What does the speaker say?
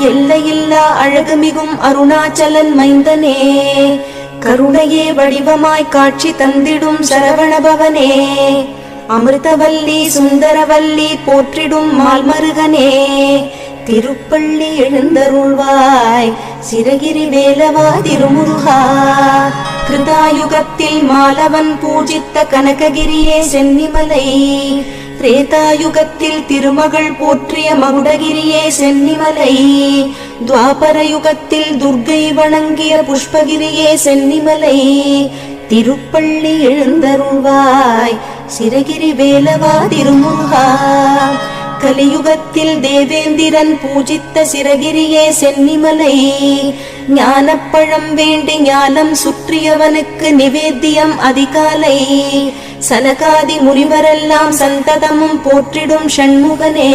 எல்லையில்லா அழகுமிகும் அருணாச்சலன் மைந்தனே, கருணையே வடிவமாய் காட்சி தந்திடும் சரவணபவனே, அமிர்தவல்லி சுந்தரவல்லி போற்றிடும் மால்மருகனே, திருப்பள்ளி எழுந்தருள்வாய் சிரகிரி வேலவா திருமுருகா. கிருதாயுகத்தில் மாலவன் பூஜித்த கனககிரியே சென்னிமலை, திரேதாயுகத்தில் திருமகள் போற்றிய மகுடகிரியே சென்னிமலை, துவாபர யுகத்தில் துர்க்கை வணங்கிய புஷ்பகிரியே சென்னிமலை, திருப்பள்ளி எழுந்தருள்வாய் சிரகிரி வேலவா திருமுருகா. கலியுகத்தில் தேவேந்திரன் பூஜித்த சிரகிரியே சென்னிமலை, ஞானப்பழம் வேண்டி ஞானம் சுற்றியவனுக்கு நிவேத்தியம் அதிகாலை, சனகாதி முனிவரெல்லாம் சந்ததமும் போற்றிடும் ஷண்முகனே.